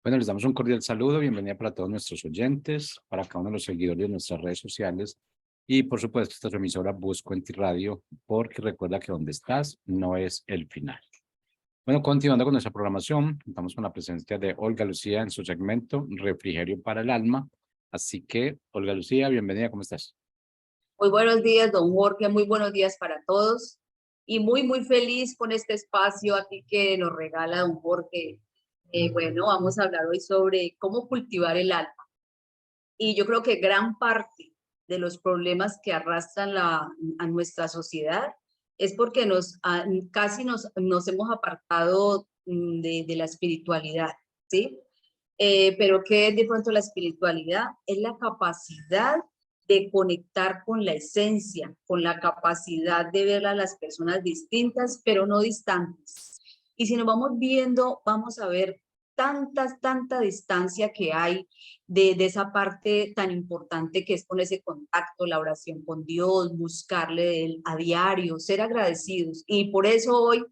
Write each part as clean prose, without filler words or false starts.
Bueno, les damos un cordial saludo, bienvenida para todos nuestros oyentes, para cada uno de los seguidores de nuestras redes sociales y por supuesto esta es su emisora Busco en ti Radio, porque recuerda que donde estás no es el final. Bueno, continuando con nuestra programación, contamos con la presencia de Olga Lucía en su segmento Refrigerio para el Alma. Así que, Olga Lucía, bienvenida, ¿cómo estás? Muy buenos días, don Jorge, muy buenos días para todos y muy feliz con este espacio aquí que nos regala don Jorge. Bueno, vamos a hablar hoy sobre cómo cultivar el alma y yo creo que gran parte de los problemas que arrastran a nuestra sociedad es porque casi nos hemos apartado de la espiritualidad, ¿sí? Pero ¿qué es de pronto la espiritualidad? Es la capacidad de conectar con la esencia, con la capacidad de ver a las personas distintas, pero no distantes. Y si nos vamos viendo, vamos a ver tanta distancia que hay de esa parte tan importante que es con ese contacto, la oración con Dios, buscarle a diario, ser agradecidos. Y por eso hoy,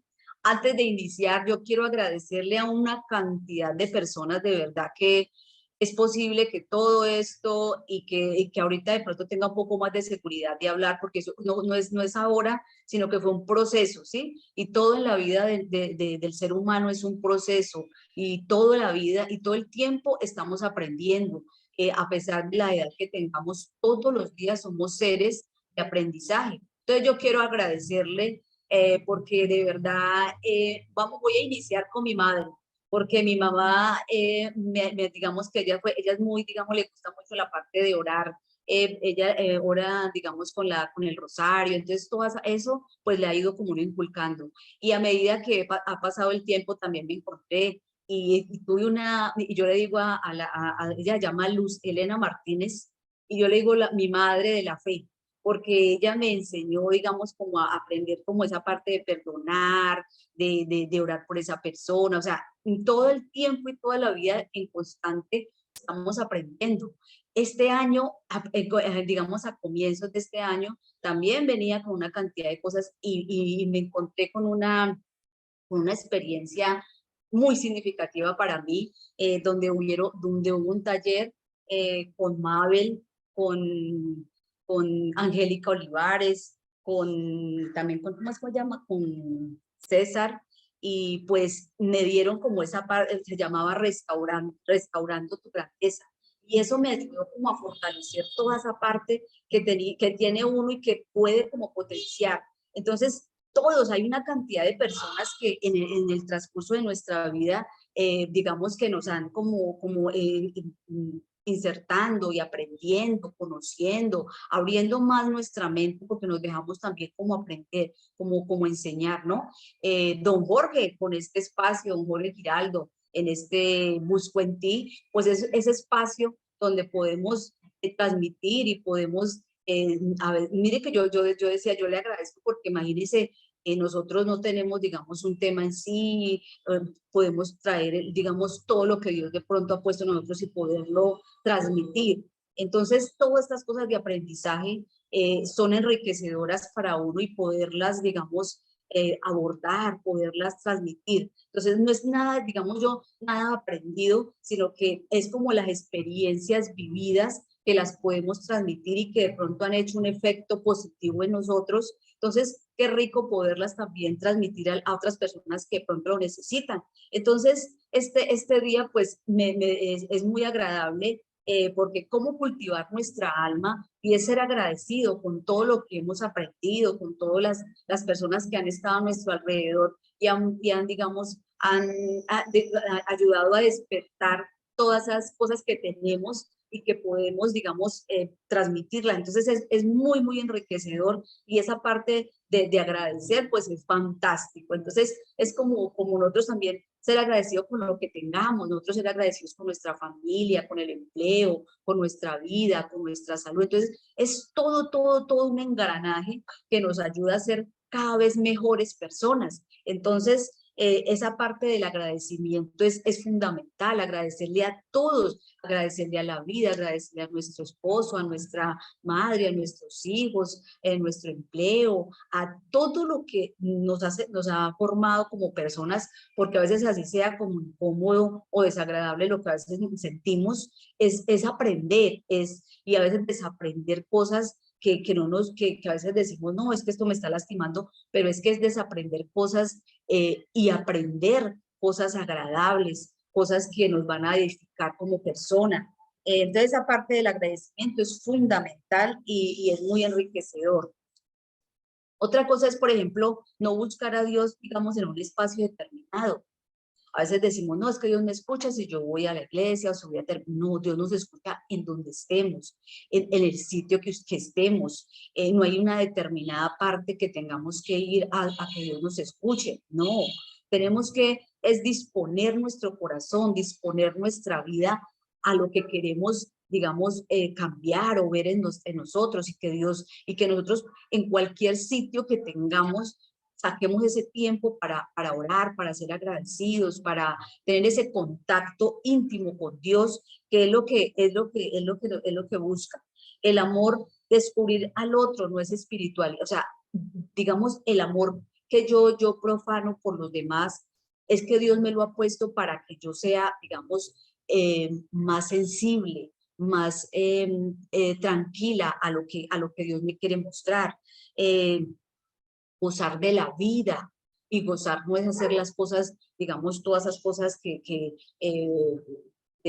antes de iniciar, yo quiero agradecerle a una cantidad de personas de verdad que es posible que todo esto y que ahorita de pronto tenga un poco más de seguridad de hablar, porque eso no es ahora, sino que fue un proceso, ¿sí? Y todo en la vida del ser humano es un proceso, y toda la vida y todo el tiempo estamos aprendiendo. A pesar de la edad que tengamos, todos los días somos seres de aprendizaje. Entonces yo quiero agradecerle porque de verdad, voy a iniciar con mi madre, porque mi mamá, digamos que ella es muy, digamos, le gusta mucho la parte de orar. Ella ora, digamos, con el rosario, entonces todo eso pues le ha ido como uno inculcando. Y a medida que ha pasado el tiempo también me encontré y tuve y yo le digo ella se llama Luz Elena Martínez, y yo le digo mi madre de la fe, porque ella me enseñó, digamos, como a aprender como esa parte de perdonar, de orar por esa persona, o sea, todo el tiempo y toda la vida en constante estamos aprendiendo. Este año, digamos a comienzos de este año, también venía con una cantidad de cosas y me encontré con una experiencia muy significativa para mí, donde hubo un taller con Mabel, con Angélica Olivares, también con, ¿cómo se llama? Con César, y pues me dieron como esa parte, se llamaba Restaurando tu Grandeza. Y eso me ayudó como a fortalecer toda esa parte que tiene uno y que puede como potenciar. Entonces, todos, hay una cantidad de personas que en el transcurso de nuestra vida, digamos que nos han insertando y aprendiendo, conociendo, abriendo más nuestra mente, porque nos dejamos también como aprender, como enseñar, ¿no? Don Jorge, con este espacio, don Jorge Giraldo, en este Busco en ti, pues es ese espacio donde podemos transmitir y podemos a ver, mire que yo decía, yo le agradezco porque imagínese, nosotros no tenemos, digamos, un tema en sí, podemos traer, digamos, todo lo que Dios de pronto ha puesto en nosotros y poderlo transmitir. Entonces, todas estas cosas de aprendizaje son enriquecedoras para uno y poderlas, digamos, abordar, poderlas transmitir. Entonces, no es nada, digamos yo, nada aprendido, sino que es como las experiencias vividas que las podemos transmitir y que de pronto han hecho un efecto positivo en nosotros. Entonces, qué rico poderlas también transmitir a otras personas que de pronto lo necesitan. Entonces, este día pues es muy agradable porque cómo cultivar nuestra alma y es ser agradecido con todo lo que hemos aprendido, con todas las personas que han estado a nuestro alrededor y digamos, ayudado a despertar todas esas cosas que tenemos y que podemos, digamos, transmitirla. Entonces es muy enriquecedor y esa parte de agradecer, pues es fantástico. Entonces es como nosotros también ser agradecidos con lo que tengamos, nosotros ser agradecidos con nuestra familia, con el empleo, con nuestra vida, con nuestra salud. Entonces es todo un engranaje que nos ayuda a ser cada vez mejores personas. Entonces, esa parte del agradecimiento es fundamental, agradecerle a todos, agradecerle a la vida, agradecerle a nuestro esposo, a nuestra madre, a nuestros hijos, a nuestro empleo, a todo lo que nos ha formado como personas, porque a veces así sea como incómodo o desagradable lo que a veces sentimos, es aprender, y a veces desaprender cosas que a veces decimos, no, es que esto me está lastimando, pero es que es desaprender cosas y aprender cosas agradables, cosas que nos van a edificar como persona. Entonces, esa parte del agradecimiento es fundamental y es muy enriquecedor. Otra cosa es, por ejemplo, no buscar a Dios, digamos, en un espacio determinado. A veces decimos, no, es que Dios me escucha si yo voy a la iglesia o si voy a... No, Dios nos escucha en donde estemos, en el sitio que estemos. No hay una determinada parte que tengamos que ir a que Dios nos escuche. No, tenemos que es disponer nuestro corazón, disponer nuestra vida a lo que queremos, digamos, cambiar o ver en nosotros y que nosotros en cualquier sitio que tengamos saquemos ese tiempo para orar, para ser agradecidos, para tener ese contacto íntimo con Dios, que es lo que busca. El amor, descubrir al otro no es espiritual, o sea, digamos, el amor que yo profano por los demás, es que Dios me lo ha puesto para que yo sea, digamos, más sensible, más tranquila a lo que Dios me quiere mostrar. Gozar de la vida, y gozar no es hacer las cosas, digamos, todas esas cosas de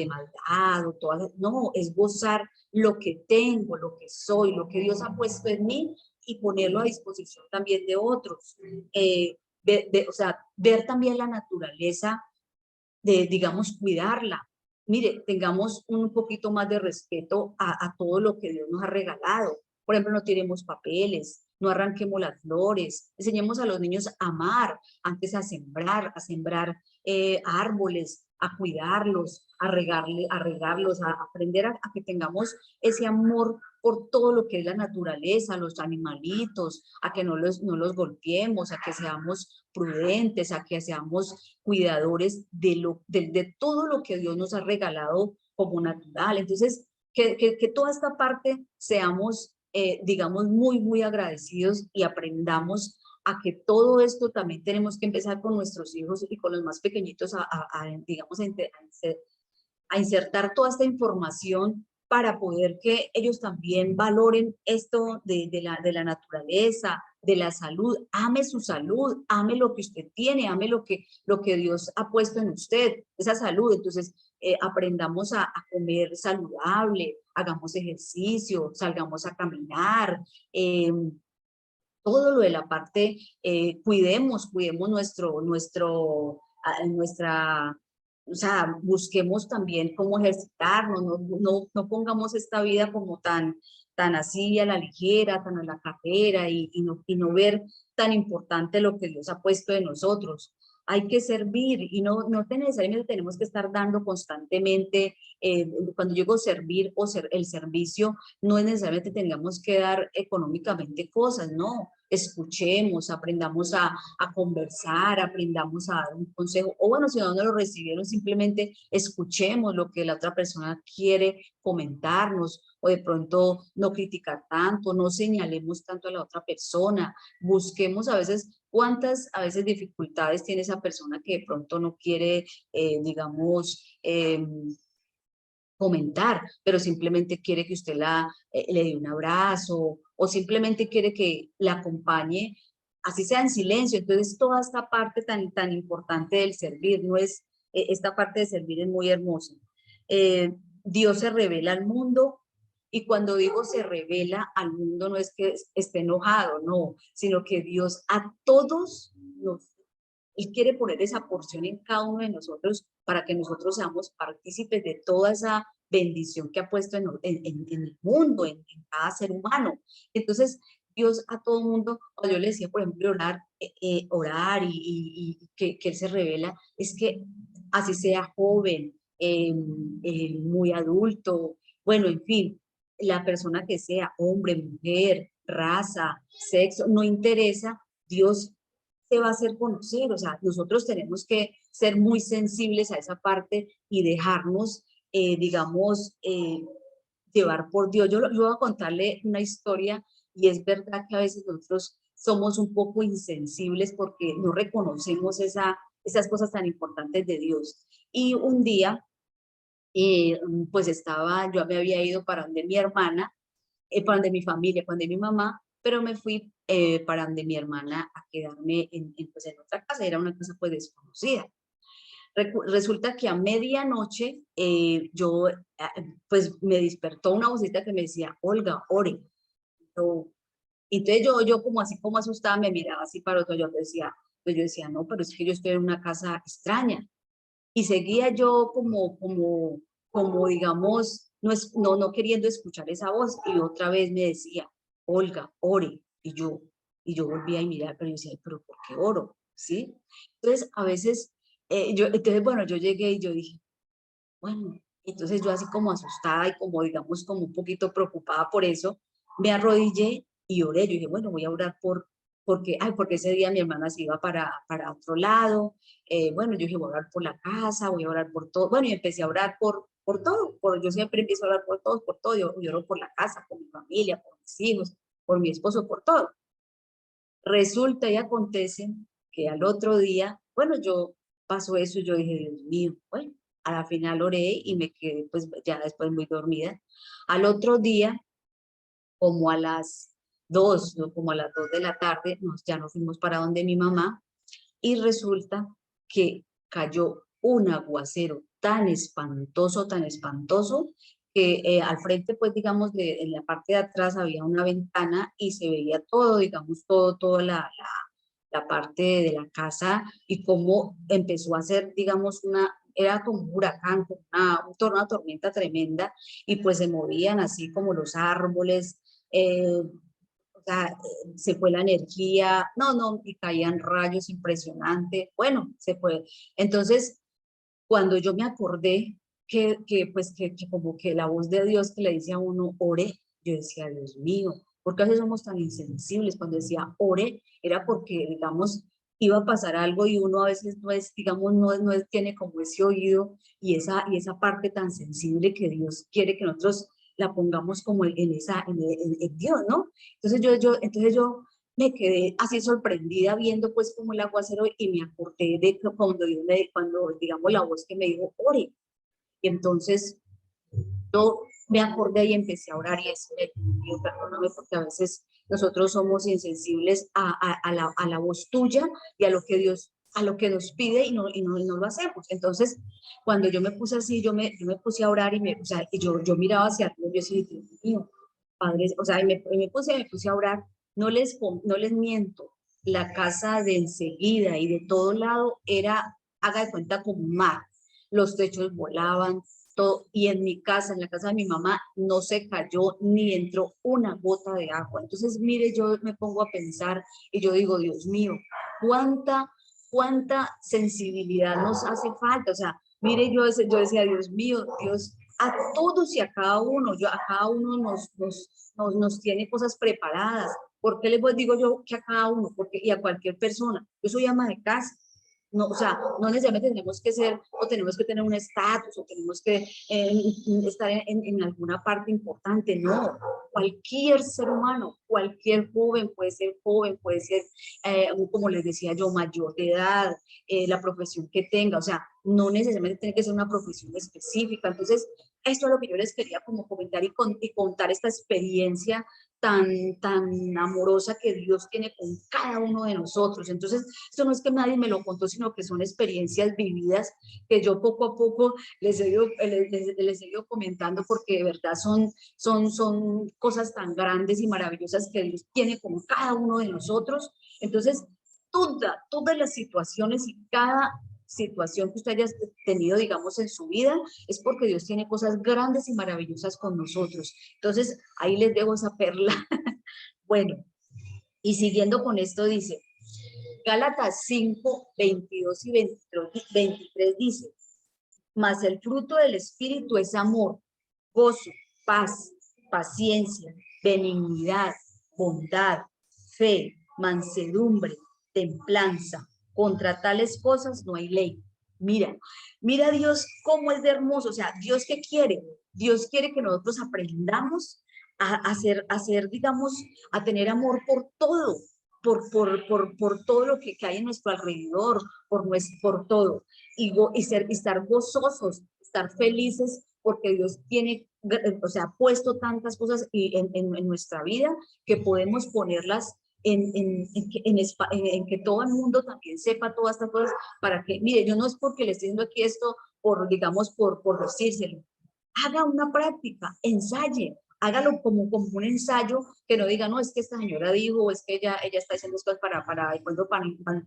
maldad o todas, no, es gozar lo que tengo, lo que soy, lo que Dios ha puesto en mí y ponerlo a disposición también de otros. O sea, ver también la naturaleza, digamos, cuidarla. Mire, tengamos un poquito más de respeto a todo lo que Dios nos ha regalado. Por ejemplo, no tiremos papeles, no arranquemos las flores, enseñemos a los niños a amar, antes a sembrar árboles, a cuidarlos, a regarlos, a aprender a que tengamos ese amor por todo lo que es la naturaleza, los animalitos, a que no los golpeemos, a que seamos prudentes, a que seamos cuidadores de todo lo que Dios nos ha regalado como natural. Entonces, que toda esta parte seamos, digamos, muy, muy agradecidos y aprendamos a que todo esto también tenemos que empezar con nuestros hijos y con los más pequeñitos digamos, a insertar toda esta información para poder que ellos también valoren esto de la naturaleza, de la salud. Ame su salud, ame lo que usted tiene, ame lo que Dios ha puesto en usted, esa salud. Entonces, aprendamos a comer saludable, hagamos ejercicio, salgamos a caminar, todo lo de la parte, cuidemos nuestra, o sea, busquemos también cómo ejercitarnos, no pongamos esta vida como tan así a la ligera, tan a la carrera y no ver tan importante lo que Dios ha puesto en nosotros. Hay que servir y no necesariamente tenemos que estar dando constantemente, cuando digo servir o el servicio, no es necesariamente tengamos que dar económicamente cosas, no. Escuchemos, aprendamos a conversar, aprendamos a dar un consejo, o bueno, si no lo recibieron, simplemente escuchemos lo que la otra persona quiere comentarnos, o de pronto no criticar tanto, no señalemos tanto a la otra persona, busquemos a veces cuántas a veces dificultades tiene esa persona que de pronto no quiere, digamos, comentar, pero simplemente quiere que usted le dé un abrazo o simplemente quiere que la acompañe, así sea en silencio. Entonces, toda esta parte tan importante del servir, no es, esta parte de servir es muy hermosa. Dios se revela al mundo y cuando digo se revela al mundo no es que esté enojado, no, sino que Dios a todos él quiere poner esa porción en cada uno de nosotros para que nosotros seamos partícipes de toda esa bendición que ha puesto en el mundo, en cada ser humano. Entonces, Dios a todo mundo, cuando yo le decía, por ejemplo, orar y que Él se revela, es que así sea joven, muy adulto, bueno, en fin, la persona que sea, hombre, mujer, raza, sexo, no interesa, Dios te va a hacer conocer. O sea, nosotros tenemos que ser muy sensibles a esa parte y dejarnos, digamos, llevar por Dios. Yo voy a contarle una historia y es verdad que a veces nosotros somos un poco insensibles porque no reconocemos esas cosas tan importantes de Dios. Y un día, pues yo me había ido para donde mi hermana, para donde mi familia, para donde mi mamá, pero me fui para donde mi hermana a quedarme pues en otra casa, era una casa pues desconocida. Resulta que a medianoche pues me despertó una vocita que me decía, Olga, ore. Yo, entonces yo como así como asustada me miraba así para otro, pues yo decía, no, pero es que yo estoy en una casa extraña. Y seguía yo como digamos, no queriendo escuchar esa voz. Y otra vez me decía, Olga, ore. Y yo volvía a mirar, pero yo decía, pero ¿por qué oro? ¿Sí? Entonces, a veces, entonces, bueno, yo llegué y yo dije, bueno, entonces yo así como asustada y como, digamos, como un poquito preocupada por eso, me arrodillé y oré. Yo dije, bueno, voy a orar porque ese día mi hermana se iba para otro lado. Bueno, yo dije, voy a orar por la casa, voy a orar por todo. Bueno, y empecé a orar por todo. Yo siempre empiezo a orar por todos, por todo. Yo oro por la casa, por mi familia, por mis hijos, por mi esposo, por todo. Resulta y acontece que al otro día, bueno, yo pasó eso y yo dije, Dios mío, bueno, a la final oré y me quedé pues ya después muy dormida. Al otro día, como a las 2, ¿no? Como a las 2 de la tarde, ya nos fuimos para donde mi mamá y resulta que cayó un aguacero tan espantoso, que al frente, pues digamos, en la parte de atrás había una ventana y se veía todo, digamos, toda la parte de la casa y cómo empezó a hacer, digamos, era como un huracán, como una tormenta tremenda y pues se movían así como los árboles, o sea, se fue la energía, no, y caían rayos impresionantes, bueno, se fue. Entonces, cuando yo me acordé que como que la voz de Dios que le dice a uno, ore, yo decía, Dios mío, ¿por qué a veces somos tan insensibles? Cuando decía ore, era porque, digamos, iba a pasar algo y uno a veces no es, digamos, tiene como ese oído y esa parte tan sensible que Dios quiere que nosotros la pongamos como en Dios, ¿no? Entonces yo me quedé así sorprendida viendo pues como el aguacero y me acordé de cuando digamos la voz que me dijo, ore. Y entonces yo me acordé y empecé a orar y decirle, Dios, perdóname porque a veces nosotros somos insensibles a la voz tuya y a lo que nos pide y no lo hacemos. Entonces, cuando yo me puse así, yo me puse a orar o sea, y yo miraba hacia arriba, yo decía, Dios mío, Padre, o sea, y me puse a orar, no les miento, la casa de enseguida y de todo lado era, haga de cuenta, como un mar. Los techos volaban, todo, y en mi casa, en la casa de mi mamá, no se cayó ni entró una gota de agua. Entonces, mire, yo me pongo a pensar y yo digo, Dios mío, cuánta sensibilidad nos hace falta. O sea, mire, yo decía, Dios mío, Dios, a todos y a cada uno, a cada uno nos tiene cosas preparadas. ¿Por qué les digo yo que a cada uno? Y a cualquier persona. Yo soy ama de casa. No, o sea, no necesariamente tenemos que ser o tenemos que tener un estatus o tenemos que estar en alguna parte importante, no. Cualquier ser humano, cualquier joven, puede ser, como les decía yo, mayor de edad, la profesión que tenga, o sea, no necesariamente tiene que ser una profesión específica. Entonces, esto es lo que yo les quería como comentar y contar esta experiencia tan amorosa que Dios tiene con cada uno de nosotros. Entonces, esto no es que nadie me lo contó, sino que son experiencias vividas que yo poco a poco les he ido comentando porque de verdad son cosas tan grandes y maravillosas que Dios tiene con cada uno de nosotros. Entonces, todas las situaciones y cada situación que usted haya tenido, digamos, en su vida, es porque Dios tiene cosas grandes y maravillosas con nosotros. Entonces, ahí les dejo esa perla. Bueno, y siguiendo con esto dice, Gálatas 5, 22 y 23 dice, mas el fruto del Espíritu es amor, gozo, paz, paciencia, benignidad, bondad, fe, mansedumbre, templanza. Contra tales cosas no hay ley. Mira, mira Dios cómo es de hermoso. O sea, Dios ¿qué quiere? Dios quiere que nosotros aprendamos a hacer, digamos, a tener amor por todo, por todo lo que hay en nuestro alrededor, por todo, y estar gozosos, estar felices, porque Dios tiene, o sea, ha puesto tantas cosas en nuestra vida que podemos ponerlas en que todo el mundo también sepa todas estas cosas, para que, mire, yo no es porque le estoy diciendo aquí esto, digamos, por decírselo. Haga una práctica, ensaye, hágalo como un ensayo, que no diga, no, es que esta señora dijo, o es que ella está haciendo cosas para de pronto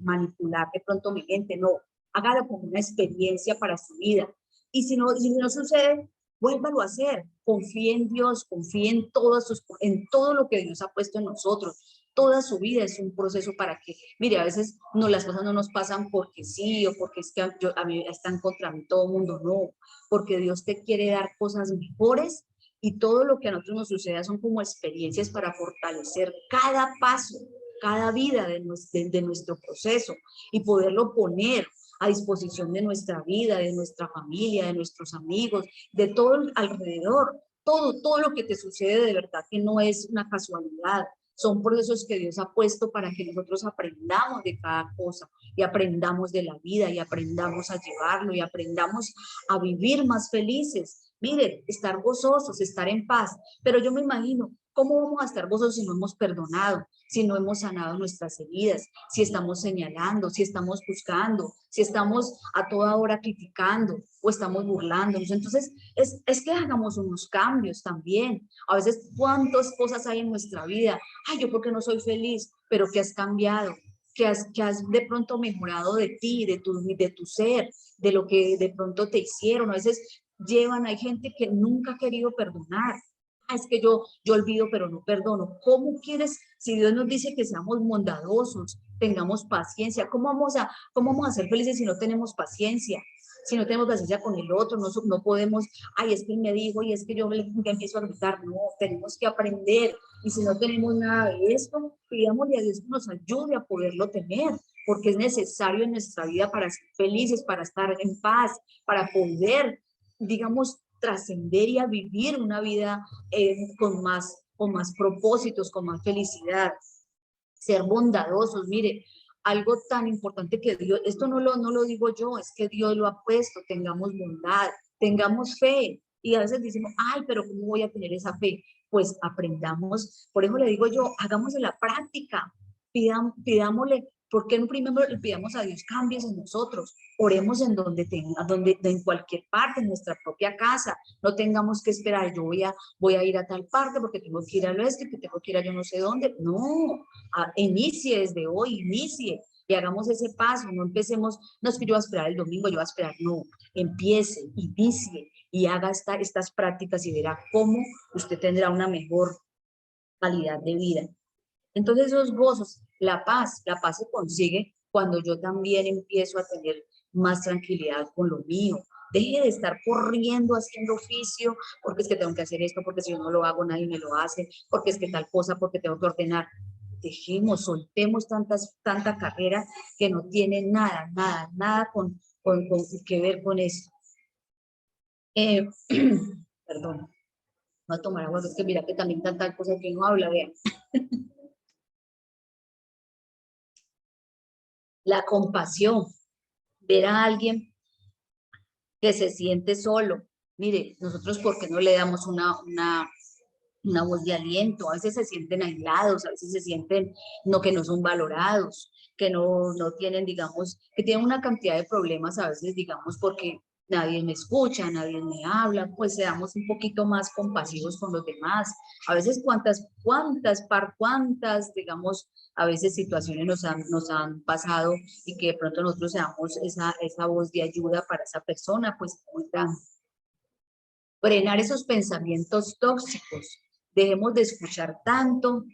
manipular de pronto mi gente, no, hágalo como una experiencia para su vida. Y si no sucede, vuélvalo a hacer, confíe en Dios, confíe en todo lo que Dios ha puesto en nosotros. Toda su vida es un proceso para que, mire, a veces no, las cosas no nos pasan porque sí, o porque es que a mí están contra mí todo el mundo, no, porque Dios te quiere dar cosas mejores, y todo lo que a nosotros nos suceda son como experiencias para fortalecer cada paso, cada vida de nuestro proceso, y poderlo poner a disposición de nuestra vida, de nuestra familia, de nuestros amigos, de todo alrededor. Todo lo que te sucede de verdad que no es una casualidad, son procesos que Dios ha puesto para que nosotros aprendamos de cada cosa, y aprendamos de la vida, y aprendamos a llevarlo, y aprendamos a vivir más felices. Mire, estar gozosos, estar en paz. Pero yo me imagino, ¿cómo vamos a estar gozosos si no hemos perdonado, si no hemos sanado nuestras heridas, si estamos señalando, si estamos juzgando, si estamos a toda hora criticando o estamos burlándonos? Entonces, es que hagamos unos cambios también. A veces, ¿cuántas cosas hay en nuestra vida? Ay, yo porque no soy feliz, pero ¿qué has cambiado? Que has de pronto mejorado de ti, de tu ser, de lo que de pronto te hicieron. A veces hay gente que nunca ha querido perdonar. Ah, es que yo olvido, pero no perdono. ¿Cómo quieres, si Dios nos dice que seamos bondadosos, tengamos paciencia? ¿Cómo vamos a ser felices si no tenemos paciencia? Si no tenemos paciencia con el otro, no podemos, ay, es que él me dijo, y es que yo empiezo a gritar. No, tenemos que aprender. Y si no tenemos nada de esto, pidámosle a Dios que nos ayude a poderlo tener, porque es necesario en nuestra vida para ser felices, para estar en paz, para poder, digamos, trascender y a vivir una vida con más propósitos, con más felicidad. Ser bondadosos, mire, algo tan importante que Dios, esto no lo digo yo, es que Dios lo ha puesto. Tengamos bondad, tengamos fe. Y a veces decimos, ay, pero ¿cómo voy a tener esa fe? Pues aprendamos, por eso le digo yo, hagamos de la práctica, pidámosle, ¿por qué no primero le pidamos a Dios cambios en nosotros? Oremos en en cualquier parte, en nuestra propia casa, no tengamos que esperar, voy a ir a tal parte porque tengo que ir al oeste, que tengo que ir a yo no sé dónde. No, inicie desde hoy, inicie y hagamos ese paso. No empecemos, no es que yo voy a esperar el domingo, yo voy a esperar, no, empiece, inicie y haga estas prácticas, y verá cómo usted tendrá una mejor calidad de vida. Entonces esos gozos, la paz se consigue cuando yo también empiezo a tener más tranquilidad con lo mío. Deje de estar corriendo haciendo oficio, porque es que tengo que hacer esto, porque si yo no lo hago nadie me lo hace, porque es que tal cosa, porque tengo que ordenar. Dejemos, soltemos tanta carrera que no tiene nada con que ver con eso. Perdón, voy a tomar agua, es que mira que también tantas cosas que no habla, vean. La compasión, ver a alguien que se siente solo. Mire, nosotros, ¿por qué no le damos una voz de aliento? A veces se sienten aislados, a veces se sienten que no son valorados, que no tienen, digamos, que tienen una cantidad de problemas a veces, digamos, porque nadie me escucha, nadie me habla. Pues seamos un poquito más compasivos con los demás. A veces cuántas, digamos, a veces situaciones nos han pasado, y que de pronto nosotros seamos esa voz de ayuda para esa persona, pues muy grande. Frenar esos pensamientos tóxicos. Dejemos de escuchar tanto,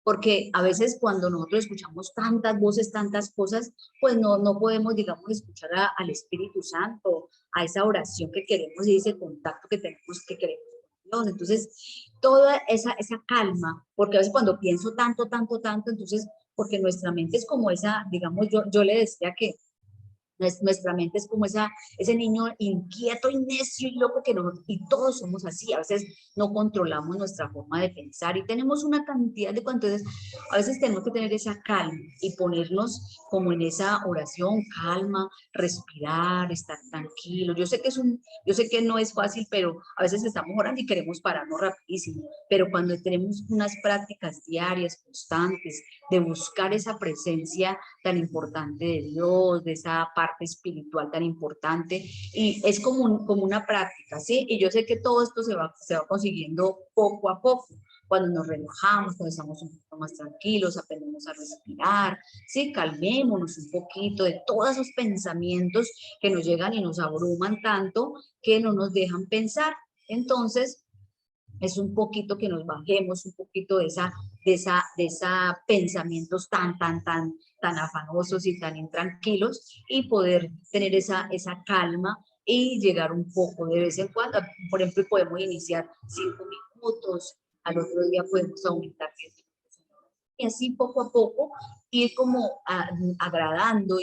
porque a veces cuando nosotros escuchamos tantas voces, tantas cosas, pues no podemos, digamos, escuchar al Espíritu Santo, a esa oración que queremos y ese contacto que tenemos, que queremos con Dios. Entonces, toda esa calma, porque a veces cuando pienso tanto, entonces porque nuestra mente es como esa, digamos, yo le decía que nuestra mente es como ese niño inquieto y necio y loco que no, y todos somos así, a veces no controlamos nuestra forma de pensar y tenemos una cantidad de cosas, entonces a veces tenemos que tener esa calma y ponernos como en esa oración, calma, respirar, estar tranquilo. Yo sé que no es fácil, pero a veces estamos orando y queremos pararnos rapidísimo, pero cuando tenemos unas prácticas diarias, constantes, de buscar esa presencia tan importante de Dios, de esa parte espiritual tan importante, y es como una práctica, ¿sí? Y yo sé que todo esto se va consiguiendo poco a poco, cuando nos relajamos, cuando estamos un poco más tranquilos, aprendemos a respirar, ¿sí? Calmémonos un poquito de todos esos pensamientos que nos llegan y nos abruman tanto que no nos dejan pensar. Entonces, es un poquito que nos bajemos un poquito de esa pensamientos tan afanosos y tan intranquilos y poder tener esa calma y llegar un poco de vez en cuando. Por ejemplo, podemos iniciar 5 minutos, al otro día podemos aumentar 10 minutos. Y así poco a poco ir como agradando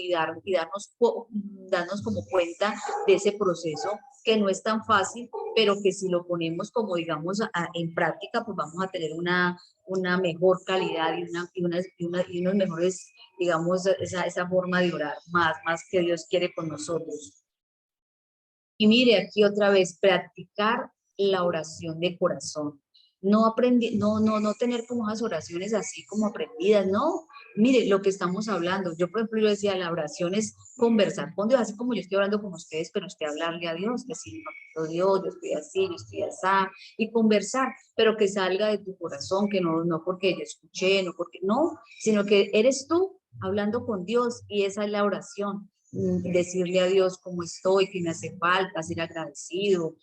darnos como cuenta de ese proceso que no es tan fácil, pero que si lo ponemos como digamos en práctica, pues vamos a tener una mejor calidad y unos mejores, digamos, esa forma de orar más que Dios quiere con nosotros. Y mire, aquí otra vez, practicar la oración de corazón. No tener como esas oraciones así como aprendidas, no. Mire, lo que estamos hablando, yo por ejemplo, yo decía, la oración es conversar con Dios, así como yo estoy hablando con ustedes, pero usted hablarle a Dios, decir, papito Dios, yo estoy así, yo estoy así, y conversar, pero que salga de tu corazón, que no porque yo escuché, no porque, no, sino que eres tú hablando con Dios, y esa es la oración. Decirle a Dios cómo estoy, qué me hace falta, ser agradecido,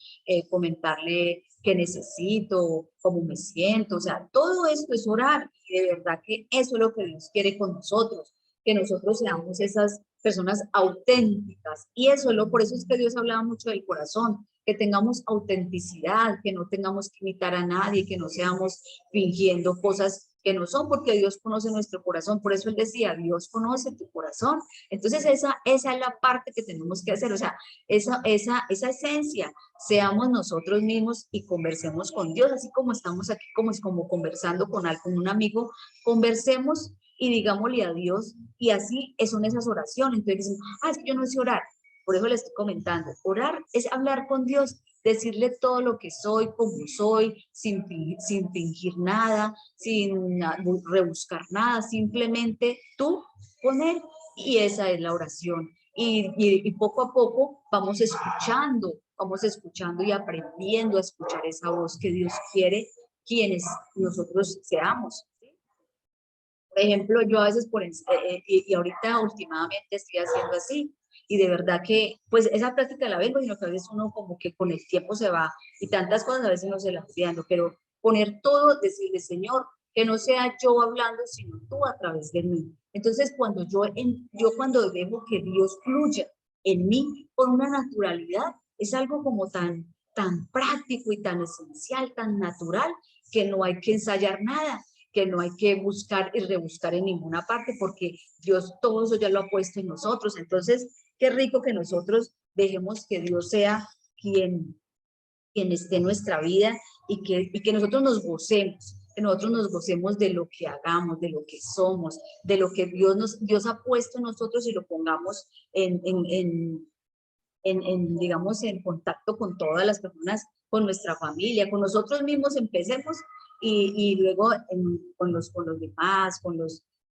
comentarle qué necesito, cómo me siento, o sea, todo esto es orar y de verdad que eso es lo que Dios quiere con nosotros, que nosotros seamos esas personas auténticas y por eso es que Dios hablaba mucho del corazón, que tengamos autenticidad, que no tengamos que imitar a nadie, que no seamos fingiendo cosas que no son, porque Dios conoce nuestro corazón, por eso Él decía, Dios conoce tu corazón, entonces esa es la parte que tenemos que hacer, o sea, esa esencia, seamos nosotros mismos y conversemos con Dios, así como estamos aquí, como conversando con un amigo, conversemos y digámosle a Dios, y así son esas oraciones, entonces dicen, es que yo no sé orar, por eso le estoy comentando, orar es hablar con Dios, decirle todo lo que soy, como soy, sin fingir nada, sin rebuscar nada, simplemente tú con Él, y esa es la oración. Y poco a poco vamos escuchando y aprendiendo a escuchar esa voz que Dios quiere, quienes nosotros seamos. Por ejemplo, yo a veces, y ahorita últimamente estoy haciendo así, y de verdad que, pues esa práctica la vengo, sino que a veces uno como que con el tiempo se va, y tantas cosas a veces no se las olvidando, pero poner todo, decirle, Señor, que no sea yo hablando, sino tú a través de mí. Entonces, yo cuando dejo que Dios fluya en mí con una naturalidad, es algo como tan práctico y tan esencial, tan natural, que no hay que ensayar nada, que no hay que buscar y rebuscar en ninguna parte, porque Dios todo eso ya lo ha puesto en nosotros. Entonces, qué rico que nosotros dejemos que Dios sea quien esté en nuestra vida y que nosotros nos gocemos de lo que hagamos, de lo que somos, de lo que Dios ha puesto en nosotros y lo pongamos digamos, en contacto con todas las personas, con nuestra familia, con nosotros mismos empecemos y luego con los demás,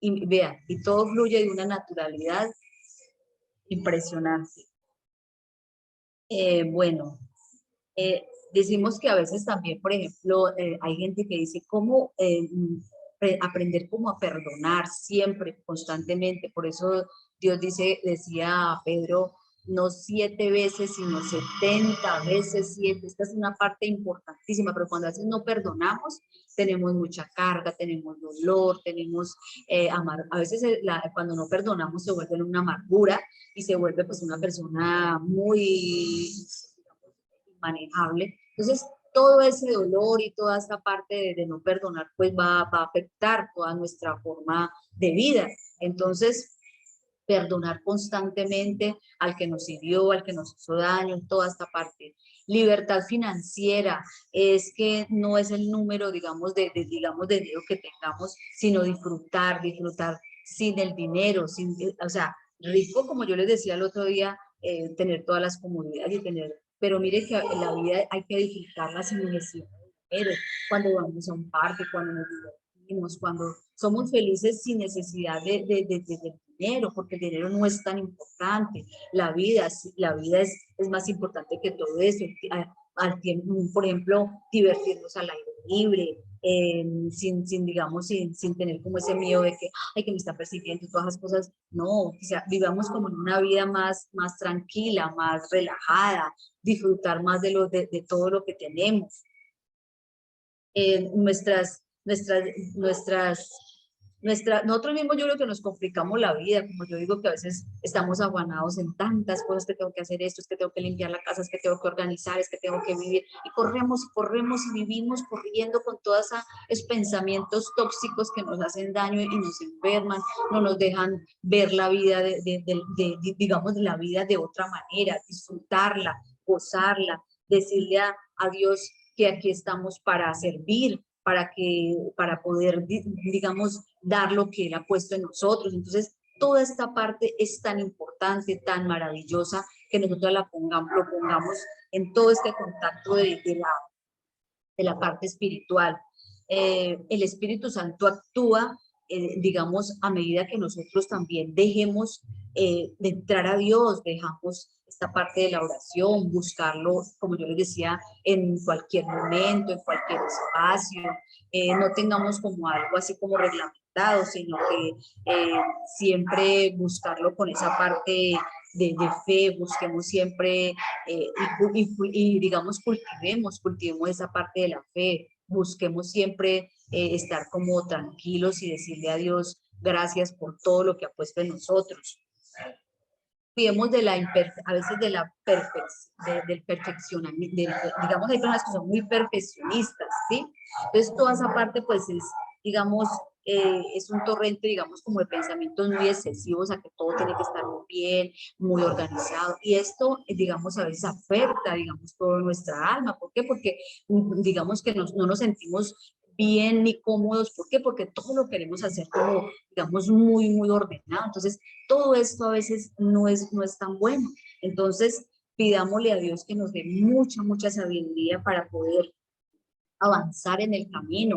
y vea, y todo fluye de una naturalidad impresionante. Bueno, decimos que a veces también, por ejemplo, hay gente que dice cómo aprender cómo a perdonar siempre, constantemente. Por eso Dios decía a Pedro, no 7 veces, sino 70 veces 7. Esta es una parte importantísima, pero cuando a veces no perdonamos, tenemos mucha carga, tenemos dolor, a veces cuando no perdonamos se vuelve una amargura y se vuelve pues una persona muy manejable. Entonces, todo ese dolor y toda esta parte de no perdonar, pues va a afectar toda nuestra forma de vida. Entonces, perdonar constantemente al que nos hirió, al que nos hizo daño, toda esta parte. Libertad financiera es que no es el número, digamos, digamos, de dinero que tengamos, sino disfrutar sin el dinero, sin, o sea, rico, como yo les decía el otro día, tener todas las comodidades y tener, pero mire que en la vida hay que disfrutarla sin necesidad de dinero, cuando vamos a un parque, cuando nos divertimos, cuando somos felices sin necesidad de dinero, porque el dinero no es tan importante. La vida es más importante que todo eso. Al tiempo, por ejemplo, divertirnos al aire libre, digamos, sin tener como ese miedo de que, ay, que me está persiguiendo y todas esas cosas. No, o sea, vivamos como en una vida más tranquila, más relajada, disfrutar más de todo lo que tenemos. Nuestras nosotros mismos yo creo que nos complicamos la vida, como yo digo que a veces estamos afanados en tantas cosas, que tengo que hacer esto, es que tengo que limpiar la casa, es que tengo que organizar, es que tengo que vivir, y corremos y vivimos corriendo con todos esos pensamientos tóxicos que nos hacen daño y nos enferman, no nos dejan ver la vida digamos, la vida de otra manera, disfrutarla, gozarla, decirle a Dios que aquí estamos para servir, para poder, digamos, dar lo que Él ha puesto en nosotros. Entonces, toda esta parte es tan importante, tan maravillosa, que nosotros lo pongamos en todo este contacto de la parte espiritual. El Espíritu Santo actúa, digamos, a medida que nosotros también dejemos de entrar a Dios, dejamos esta parte de la oración, buscarlo, como yo les decía, en cualquier momento, en cualquier espacio, no tengamos como algo así como reglamentado, sino que siempre buscarlo con esa parte de fe, busquemos siempre digamos, cultivemos esa parte de la fe, busquemos siempre estar como tranquilos y decirle a Dios gracias por todo lo que ha puesto en nosotros. Cuidemos de a veces de la del perfeccionamiento, digamos, hay personas que son muy perfeccionistas, ¿sí? Entonces, toda esa parte, pues, es, digamos, es un torrente, digamos, como de pensamientos muy excesivos, a que todo tiene que estar muy bien, muy organizado, y esto, digamos, a veces afecta, digamos, toda nuestra alma. ¿Por qué? Porque, digamos, que no nos sentimos bien ni cómodos. ¿Por qué? Porque todo lo queremos hacer como, digamos, muy ordenado. Entonces, todo esto a veces no es tan bueno. Entonces, pidámosle a Dios que nos dé mucha sabiduría para poder avanzar en el camino,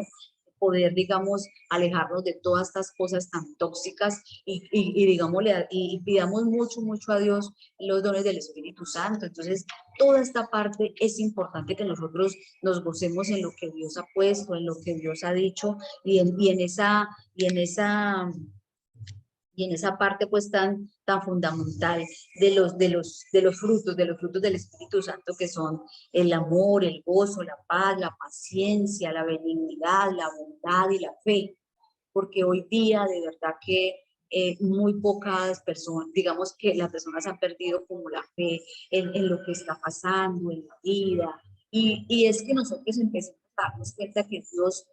poder, digamos, alejarnos de todas estas cosas tan tóxicas digámosle, y pidamos mucho a Dios los dones del Espíritu Santo. Entonces, toda esta parte es importante que nosotros nos gocemos en lo que Dios ha puesto, en lo que Dios ha dicho, y en esa parte pues tan fundamental de los frutos del Espíritu Santo, que son el amor, el gozo, la paz, la paciencia, la benignidad, la bondad y la fe. Porque hoy día de verdad que muy pocas personas, digamos que las personas han perdido como la fe en lo que está pasando en la vida, y es que nosotros empezamos a darnos cuenta que Dios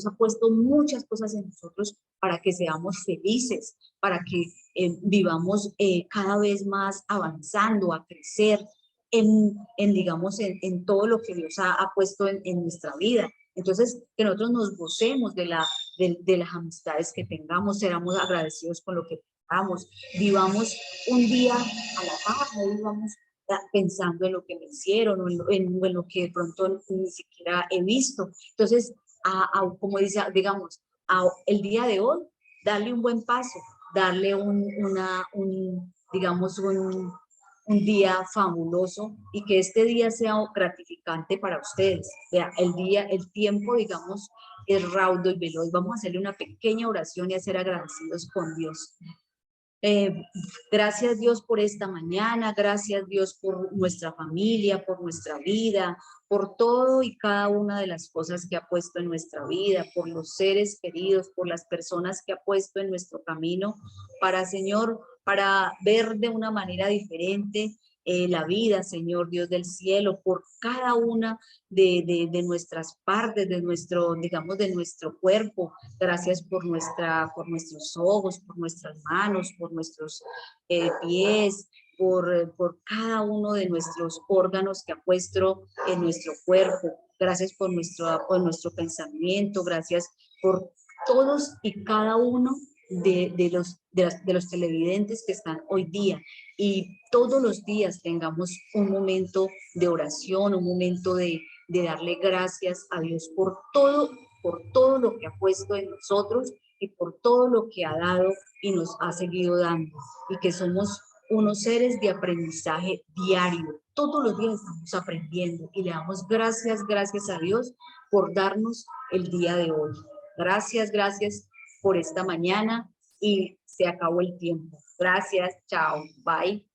ha puesto muchas cosas en nosotros para que seamos felices, para que vivamos cada vez más avanzando, a crecer digamos, en todo lo que Dios ha puesto en nuestra vida. Entonces, que nosotros nos gocemos de las amistades que tengamos, seamos agradecidos con lo que tengamos, vivamos un día a la paz, no vivamos pensando en lo que me hicieron o en lo que de pronto ni siquiera he visto. Entonces, como dice, digamos, el día de hoy, darle un buen paso, darle digamos, un día fabuloso, y que este día sea gratificante para ustedes. Vea, el tiempo, digamos, es raudo y veloz. Vamos a hacerle una pequeña oración y a ser agradecidos con Dios. Eh, Gracias Dios por esta mañana, gracias Dios por nuestra familia, por nuestra vida, por todo y cada una de las cosas que ha puesto en nuestra vida, por los seres queridos, por las personas que ha puesto en nuestro camino, para, Señor, para ver de una manera diferente la vida, Señor Dios del cielo, por cada una de nuestras partes, de nuestro, digamos, de nuestro cuerpo. Gracias por nuestros ojos, por nuestras manos, por nuestros pies, por cada uno de nuestros órganos que ha puesto en nuestro cuerpo. Gracias por nuestro pensamiento, gracias por todos y cada uno de los televidentes que están hoy día, y todos los días tengamos un momento de oración, un momento de darle gracias a Dios por todo lo que ha puesto en nosotros y por todo lo que ha dado y nos ha seguido dando, y que somos unos seres de aprendizaje diario. Todos los días estamos aprendiendo y le damos gracias a Dios por darnos el día de hoy. Gracias por esta mañana, y se acabó el tiempo. Gracias, chao, bye.